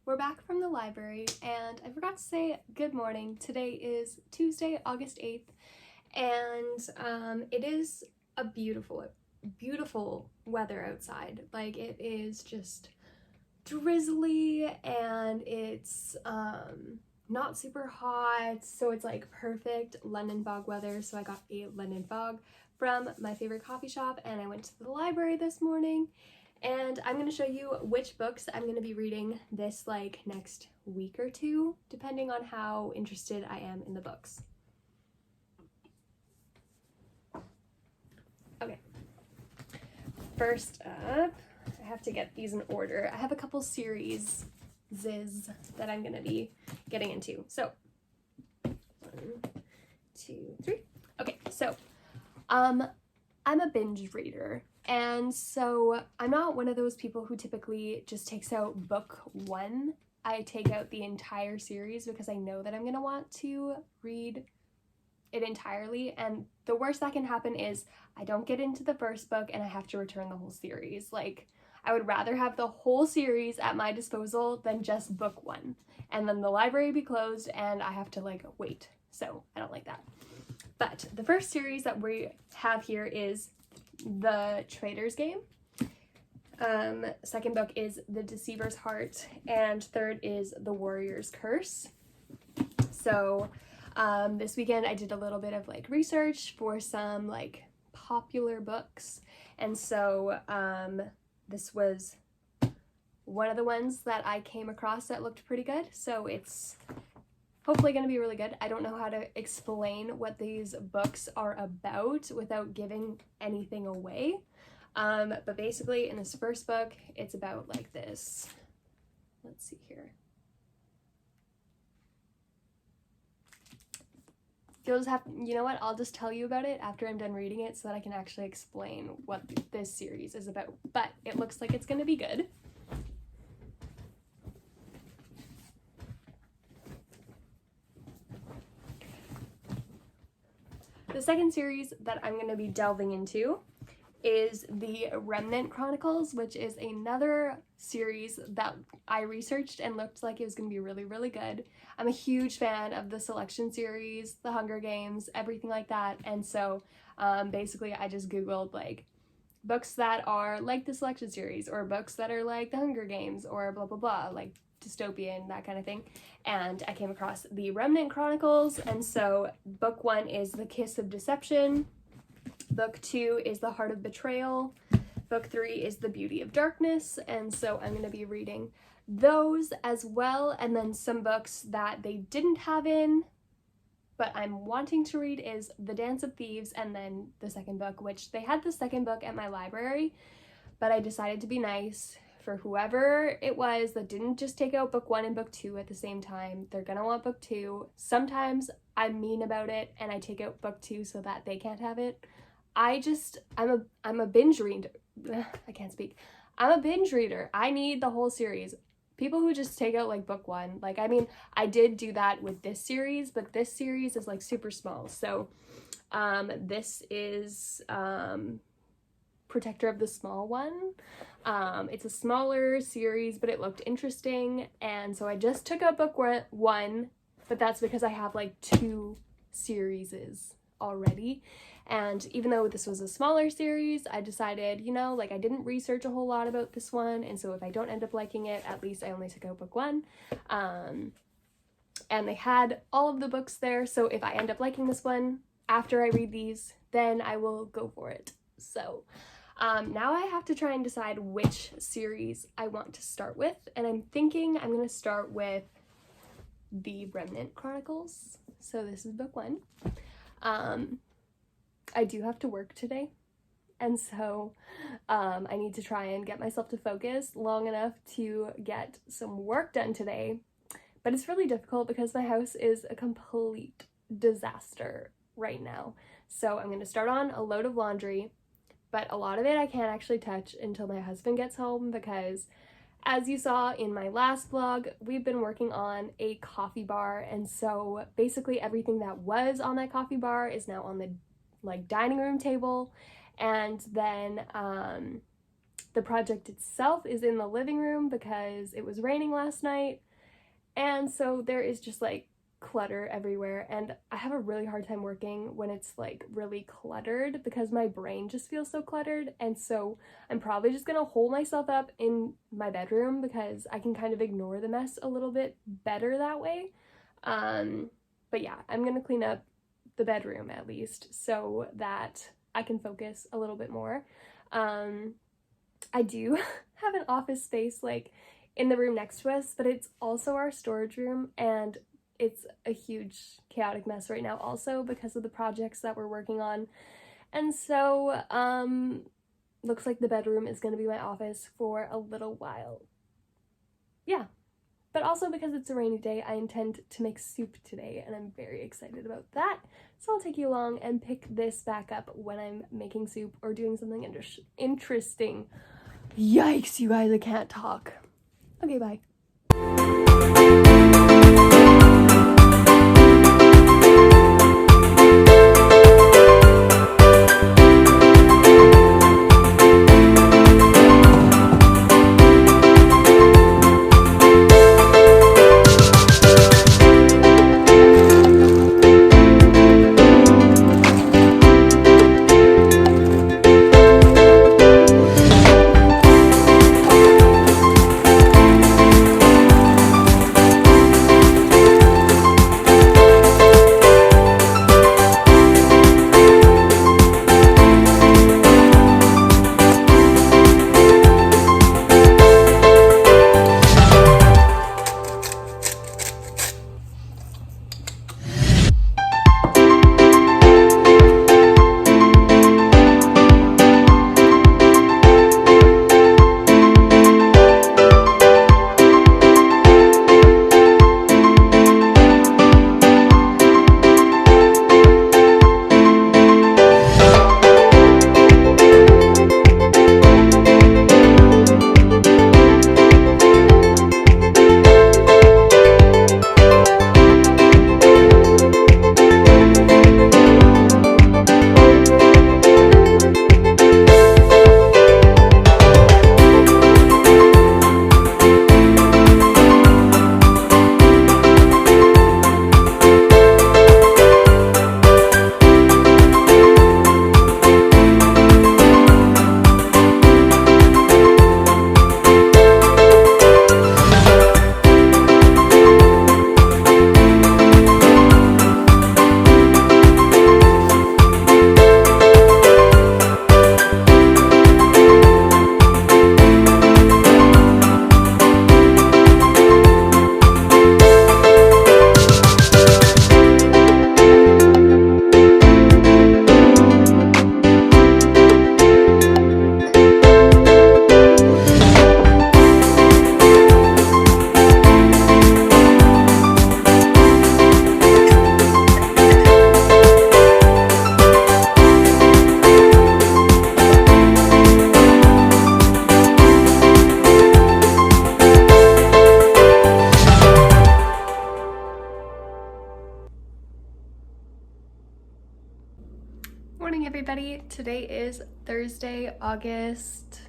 We're back from the library, and I forgot to say good morning. Today is Tuesday, August 8th, and it is a beautiful weather outside. Like, it is just drizzly, and it's not super hot, so it's like perfect London fog weather. So I got a London fog from my favorite coffee shop, and I went to the library this morning. And I'm going to show you which books I'm going to be reading this next week or two, depending on how interested I am in the books. Okay, first up, I have to get these in order. I have a couple series that I'm going to be getting into. So, 1, 2, 3. Okay, so I'm a binge reader. And so I'm not one of those people who typically just takes out book 1. I take out the entire series because I know that I'm going to want to read it entirely. And the worst that can happen is I don't get into the first book and I have to return the whole series. Like, I would rather have the whole series at my disposal than just book 1. And then the library be closed and I have to wait. So I don't like that. But the first series that we have here is The Traitor's Game. Second book is The Deceiver's Heart, and third is The Warrior's Curse. So this weekend I did a little bit of research for some popular books, and so this was one of the ones that I came across that looked pretty good, so it's hopefully going to be really good. I don't know how to explain what these books are about without giving anything away. But basically in this first book, it's about this. Let's see here. You'll just have, you know what, I'll just tell you about it after I'm done reading it so that I can actually explain what this series is about. But it looks like it's going to be good. The second series that I'm going to be delving into is the Remnant Chronicles, which is another series that I researched and looked like it was going to be really, really good. I'm a huge fan of the Selection series, the Hunger Games, everything like that, and so basically I just googled books that are like the Selection series, or books that are like the Hunger Games, or blah blah blah, dystopian, that kind of thing, and I came across the Remnant Chronicles. And so book 1 is The Kiss of Deception, book 2 is The Heart of Betrayal, book 3 is The Beauty of Darkness, and so I'm going to be reading those as well. And then some books that they didn't have in but I'm wanting to read is The Dance of Thieves, and then the second book, which they had the second book at my library, but I decided to be nice for whoever it was that didn't just take out book 1 and book 2 at the same time. They're gonna want book 2. Sometimes I'm mean about it and I take out book 2 so that they can't have it. I'm a binge reader. I can't speak. I'm a binge reader. I need the whole series. People who just take out book 1, I mean, I did do that with this series, but this series is super small. So this is Protector of the Small One. It's a smaller series, but it looked interesting, and so I just took out book 1, but that's because I have 2 series already. And even though this was a smaller series, I decided, I didn't research a whole lot about this one, and so if I don't end up liking it, at least I only took out book 1. And they had all of the books there, so if I end up liking this one after I read these, then I will go for it. So now I have to try and decide which series I want to start with, and I'm thinking I'm going to start with the Remnant Chronicles. So this is book 1. I do have to work today, and so I need to try and get myself to focus long enough to get some work done today, but it's really difficult because my house is a complete disaster right now. So I'm going to start on a load of laundry, but a lot of it I can't actually touch until my husband gets home because, as you saw in my last vlog, we've been working on a coffee bar, and so basically everything that was on that coffee bar is now on the dining room table, and then The project itself is in the living room because it was raining last night, and so there is just like clutter everywhere, and I have a really hard time working when it's like really cluttered because my brain just feels so cluttered. And so I'm probably just gonna hole myself up in my bedroom because I can kind of ignore the mess a little bit better that way. But yeah, I'm gonna clean up the bedroom at least so that I can focus a little bit more. I do have an office space like in the room next to us, but it's also our storage room, and it's a huge chaotic mess right now also because of the projects that we're working on. And so looks like the bedroom is going to be my office for a little while. Yeah, but also because it's a rainy day, I intend to make soup today, and I'm very excited about that. So I'll take you along and pick this back up when I'm making soup or doing something interesting. Yikes, you guys, I can't talk. Okay, bye. Morning, everybody. Today is Thursday, August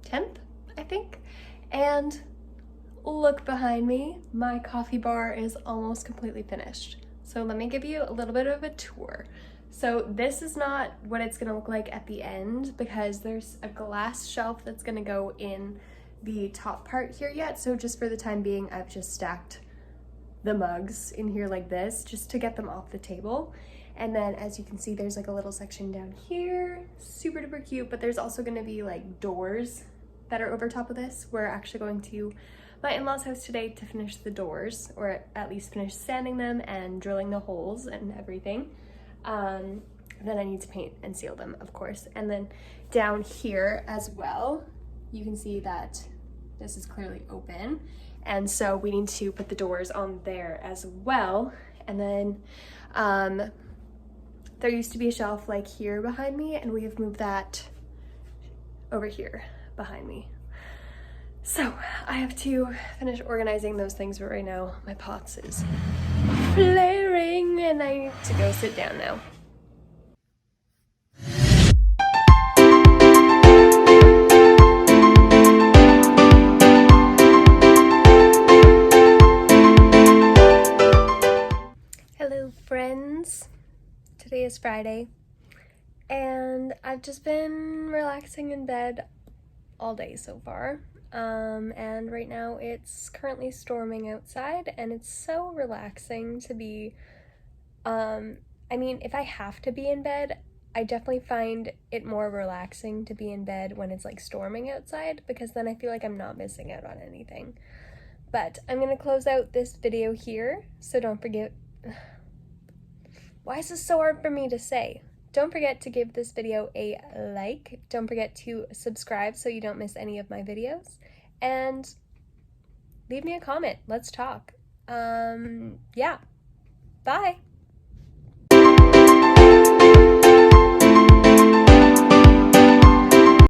10th, I think. And look behind me, my coffee bar is almost completely finished. So let me give you a little bit of a tour. So this is not what it's gonna look like at the end because there's a glass shelf that's gonna go in the top part here yet. So just for the time being, I've just stacked the mugs in here like this just to get them off the table. And then as you can see, there's like a little section down here, super duper cute, but there's also gonna be like doors that are over top of this. We're actually going to my in-laws' house today to finish the doors, or at least finish sanding them and drilling the holes and everything. Then I need to paint and seal them, of course. And then down here as well, you can see that this is clearly open. And so we need to put the doors on there as well. And then there used to be a shelf like here behind me, and we have moved that over here behind me. So I have to finish organizing those things, but right now my pots is flaring and I need to go sit down now. Friday, and I've just been relaxing in bed all day so far. And right now it's currently storming outside, and it's so relaxing to be, I mean, if I have to be in bed, I definitely find it more relaxing to be in bed when it's like storming outside, because then I feel like I'm not missing out on anything. But I'm gonna close out this video here, so don't forget, why is this so hard for me to say? Don't forget to give this video a like, don't forget to subscribe so you don't miss any of my videos, and leave me a comment, let's talk. Yeah, bye!